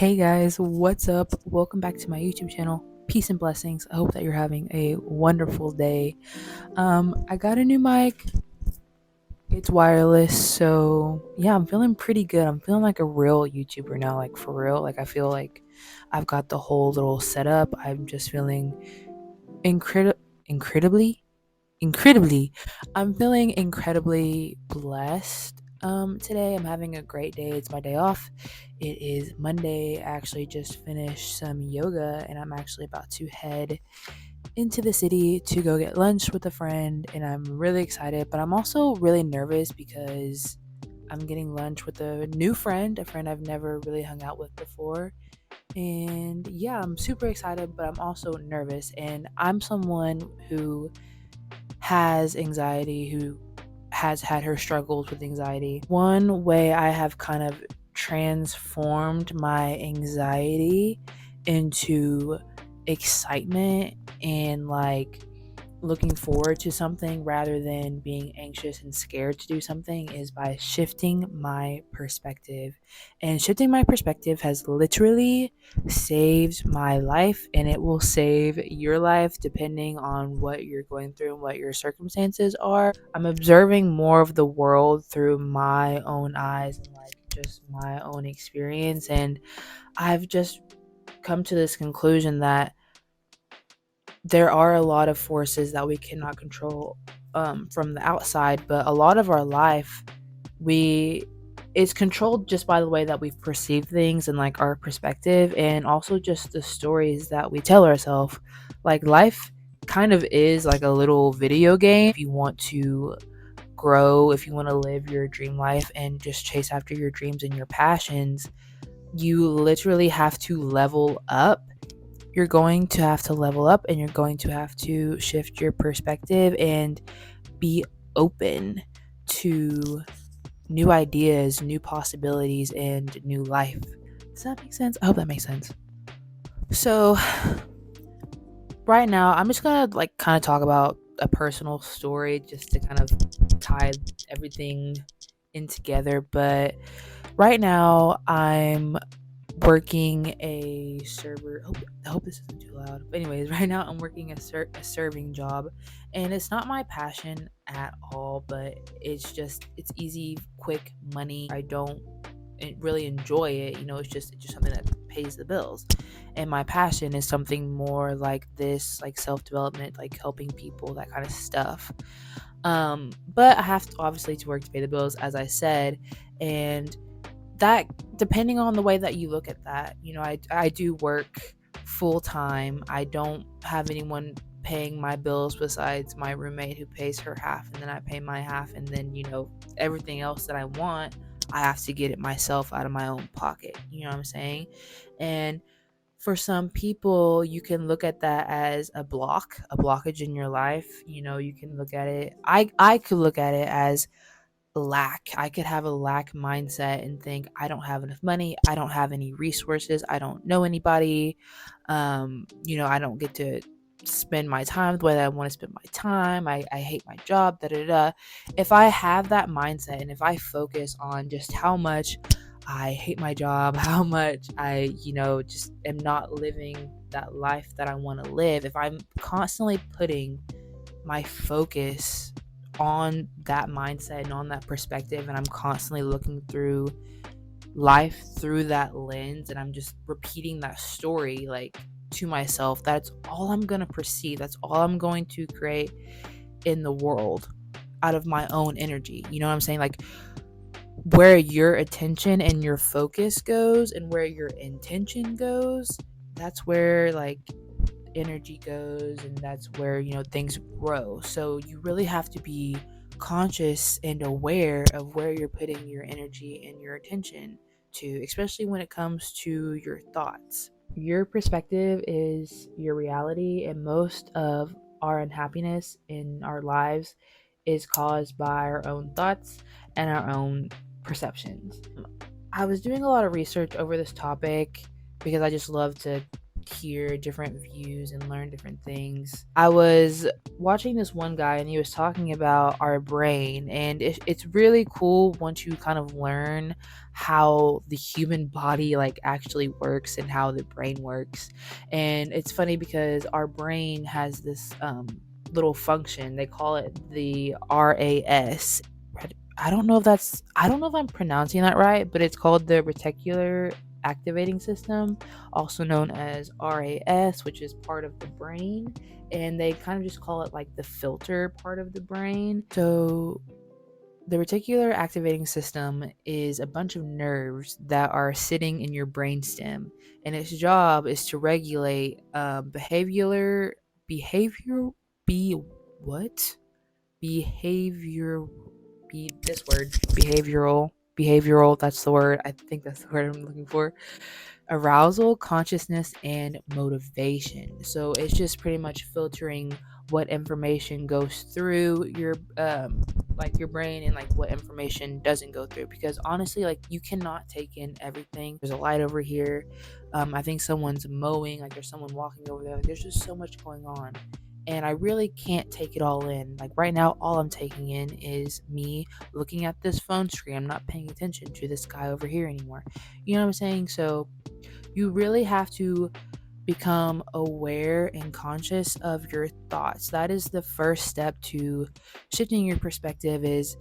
Hey guys, what's up? Welcome back to my YouTube channel. Peace and blessings. I hope that you're having a wonderful day. I got a new mic. It's wireless, so yeah, I'm feeling pretty good. I'm feeling like a real YouTuber now, like for real. Like I feel like I've got the whole little setup. I'm just feeling incredibly incredibly I'm feeling incredibly blessed today. I'm having a great day. It's my day off. It is Monday. I actually just finished some yoga and I'm actually about to head into the city to go get lunch with a friend, and I'm really excited, but I'm also really nervous because I'm getting lunch with a new friend, a friend I've never really hung out with before. And yeah, I'm super excited, but I'm also nervous, and I'm someone who has anxiety, who has had her struggles with anxiety. One way I have kind of transformed my anxiety into excitement and like looking forward to something rather than being anxious and scared to do something is by shifting my perspective. And shifting my perspective has literally saved my life, and it will save your life depending on what you're going through and what your circumstances are. I'm observing more of the world through my own eyes and like just my own experience, and I've just come to this conclusion that there are a lot of forces that we cannot control from the outside, but a lot of our life we it's controlled just by the way that we perceive things and like our perspective, and also just the stories that we tell ourselves. Like life kind of is like a little video game. If you want to grow, if you want to live your dream life and just chase after your dreams and your passions, you literally have to level up. You're going to have to level up, and you're going to have to shift your perspective and be open to new ideas, new possibilities, and new life. Does that make sense? I hope that makes sense. So, right now, I'm just gonna like kind of talk about a personal story just to kind of tie everything in together. But right now, I'm working a server. I hope this isn't too loud. But anyways, right now I'm working a serving job, and it's not my passion at all. But it's easy, quick money. I don't really enjoy it. It's just something that pays the bills. And my passion is something more like this, like self development, like helping people, that kind of stuff. But I have to obviously to work to pay the bills, as I said, and that depending on the way that you look at that, I do work full time. I don't have anyone paying my bills besides my roommate, who pays her half, and then I pay my half, and then everything else that I want, I have to get it myself out of my own pocket. You know what I'm saying? And for some people, you can look at that as a blockage in your life. You can look at it, I could look at it as lack. I could have a lack mindset and think I don't have enough money, I don't have any resources, I don't know anybody. I don't get to spend my time the way that I want to spend my time. I hate my job, da da da. If I have that mindset and if I focus on just how much I hate my job, how much I, just am not living that life that I want to live, if I'm constantly putting my focus on that mindset and on that perspective, and I'm constantly looking through life through that lens, and I'm just repeating that story like to myself, that's all I'm going to perceive, that's all I'm going to create in the world out of my own energy. You know what I'm saying? Like where your attention and your focus goes and where your intention goes, that's where like energy goes, and that's where things grow. So you really have to be conscious and aware of where you're putting your energy and your attention to, especially when it comes to your thoughts. Your perspective is your reality, and most of our unhappiness in our lives is caused by our own thoughts and our own perceptions. I was doing a lot of research over this topic because I just love to hear different views and learn different things. I was watching this one guy and he was talking about our brain, and it's really cool once you kind of learn how the human body like actually works and how the brain works. And it's funny because our brain has this little function. They call it the RAS. I don't know if I'm pronouncing that right, but it's called the reticular activating system, also known as RAS, which is part of the brain. And they kind of just call it like the filter part of the brain. So the reticular activating system is a bunch of nerves that are sitting in your brainstem, and its job is to regulate behavior be what behavior be this word behavioral, that's the word, I think that's the word I'm looking for, arousal, consciousness, and motivation. So it's just pretty much filtering what information goes through your like your brain, and like what information doesn't go through, because honestly, like, you cannot take in everything. There's a light over here. I think someone's mowing, like there's someone walking over there, like there's just so much going on, and I really can't take it all in. Like right now, all I'm taking in is me looking at this phone screen. I'm not paying attention to this guy over here anymore. You know what I'm saying? So you really have to become aware and conscious of your thoughts. That is the first step to shifting your perspective, is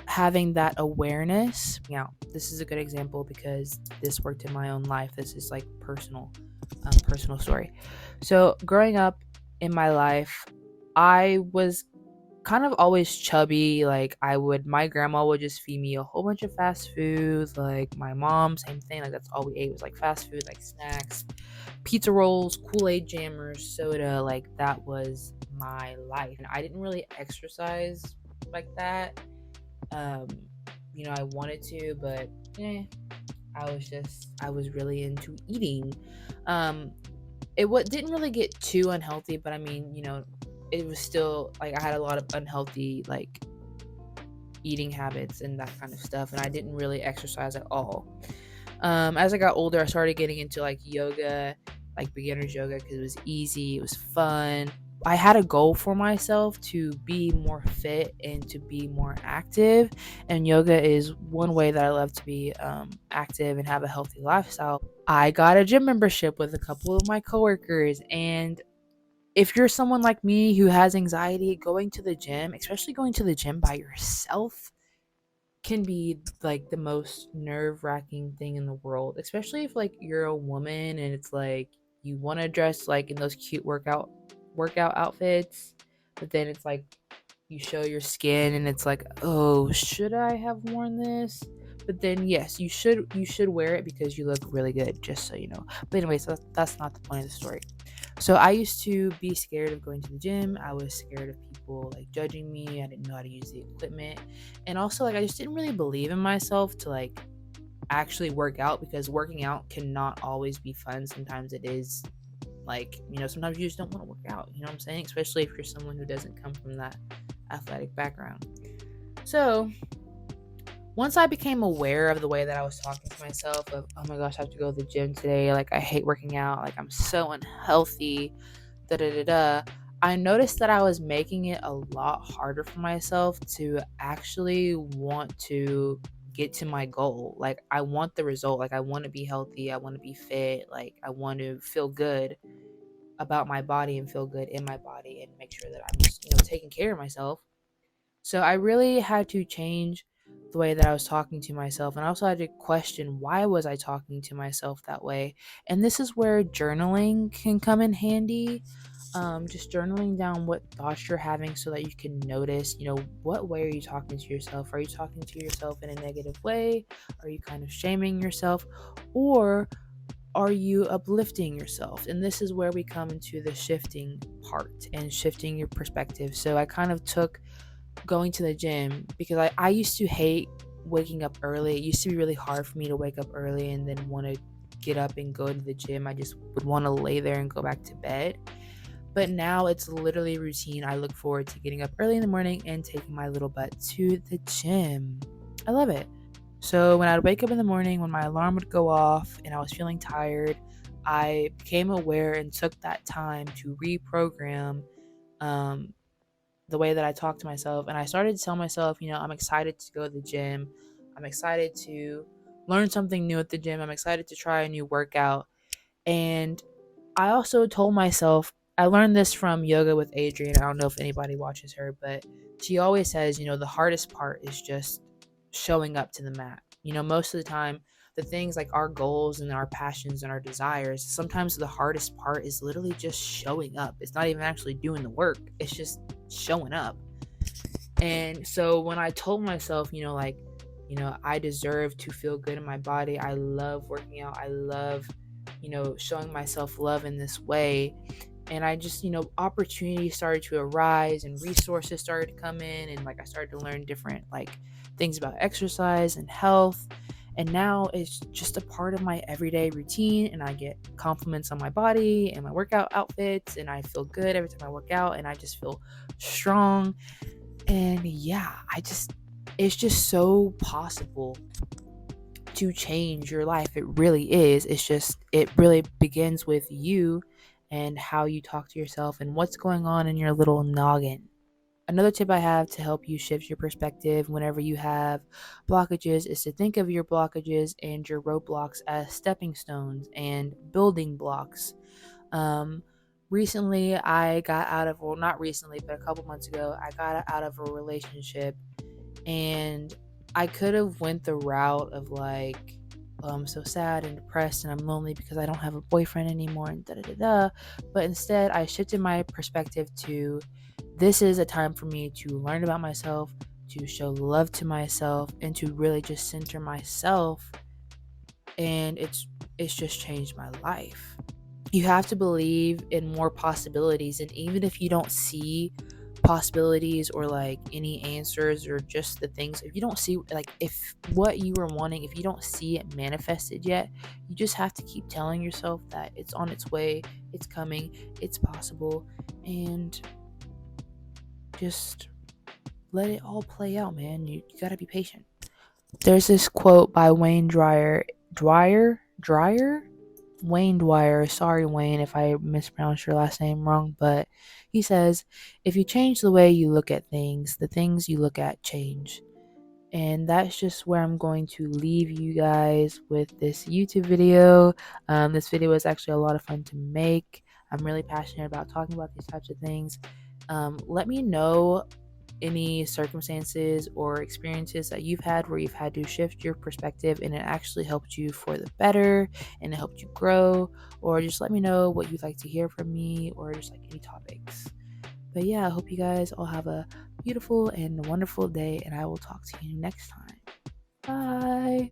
having that awareness. Now, this is a good example because this worked in my own life. This is like personal story. So growing up in my life, I was kind of always chubby. Like my grandma would just feed me a whole bunch of fast food. Like my mom, same thing. Like that's all we ate was like fast food, like snacks, pizza rolls, Kool-Aid jammers, soda. Like that was my life. And I didn't really exercise like that. Um, I wanted to, but I was really into eating. It didn't really get too unhealthy, but I mean, it was still like I had a lot of unhealthy like eating habits and that kind of stuff, and I didn't really exercise at all. As I got older, I started getting into like yoga, like beginner's yoga, because it was easy, it was fun. I had a goal for myself to be more fit and to be more active, and yoga is one way that I love to be active and have a healthy lifestyle. I got a gym membership with a couple of my coworkers, and if you're someone like me who has anxiety, going to the gym, especially going to the gym by yourself, can be like the most nerve-wracking thing in the world, especially if like you're a woman and it's like you want to dress like in those cute workout outfits, but then it's like you show your skin and it's like, oh, should I have worn this? But then yes, you should wear it because you look really good, just so you know. But anyway, so that's not the point of the story. So I used to be scared of going to the gym. I was scared of people like judging me. I didn't know how to use the equipment. And also like I just didn't really believe in myself to like actually work out, because working out cannot always be fun. Sometimes it is like, sometimes you just don't want to work out, you know what I'm saying? Especially if you're someone who doesn't come from that athletic background. So once I became aware of the way that I was talking to myself of, oh my gosh, I have to go to the gym today, like I hate working out, like I'm so unhealthy, da da da da, I noticed that I was making it a lot harder for myself to actually want to get to my goal. Like I want the result, like I want to be healthy, I want to be fit, like I want to feel good about my body and feel good in my body and make sure that I'm just, taking care of myself. So I really had to change the way that I was talking to myself, and I also had to question, why was I talking to myself that way? And this is where journaling can come in handy. Just journaling down what thoughts you're having so that you can notice, what way are you talking to yourself? Are you talking to yourself in a negative way? Are you kind of shaming yourself? Or are you uplifting yourself? And this is where we come into the shifting part and shifting your perspective. So I kind of took going to the gym, because I used to hate waking up early. It used to be really hard for me to wake up early and then want to get up and go to the gym. I just would want to lay there and go back to bed. But now it's literally routine. I look forward to getting up early in the morning and taking my little butt to the gym. I love it. So when I'd wake up in the morning, when my alarm would go off and I was feeling tired, I became aware and took that time to reprogram um, the way that I talk to myself. And I started to tell myself, I'm excited to go to the gym. I'm excited to learn something new at the gym. I'm excited to try a new workout. And I also told myself, I learned this from Yoga with Adriene. I don't know if anybody watches her, but she always says, the hardest part is just showing up to the mat. Most of the time, the things like our goals and our passions and our desires, sometimes the hardest part is literally just showing up. It's not even actually doing the work, it's just showing up. And so when I told myself, I deserve to feel good in my body, I love working out, I love, showing myself love in this way. And I just, opportunities started to arise and resources started to come in. And like I started to learn different things about exercise and health. And now it's just a part of my everyday routine. And I get compliments on my body and my workout outfits. And I feel good every time I work out. And I just feel strong. And yeah, it's just so possible to change your life. It really is. It really begins with you and how you talk to yourself and what's going on in your little noggin. Another tip I have to help you shift your perspective whenever you have blockages is to think of your blockages and your roadblocks as stepping stones and building blocks. Um, Recently, I got out of, well, not recently, but a couple months ago, I got out of a relationship, and I could have went the route of oh, I'm so sad and depressed and I'm lonely because I don't have a boyfriend anymore and da da da da. But instead, I shifted my perspective to this is a time for me to learn about myself, to show love to myself, and to really just center myself. And it's just changed my life. You have to believe in more possibilities, and even if you don't see possibilities or any answers or just the things, if you don't see if what you were wanting, if you don't see it manifested yet, you just have to keep telling yourself that it's on its way, it's coming, it's possible, and just let it all play out, man. You gotta be patient. There's this quote by Wayne Wayne Dwyer. Sorry, Wayne, if I mispronounced your last name wrong, but he says, if you change the way you look at things, the things you look at change. And that's just where I'm going to leave you guys with this YouTube video. This video was actually a lot of fun to make. I'm really passionate about talking about these types of things. Let me know any circumstances or experiences that you've had where you've had to shift your perspective and it actually helped you for the better and it helped you grow, or just let me know what you'd like to hear from me, or just any topics. But yeah, I hope you guys all have a beautiful and wonderful day, and I will talk to you next time. Bye.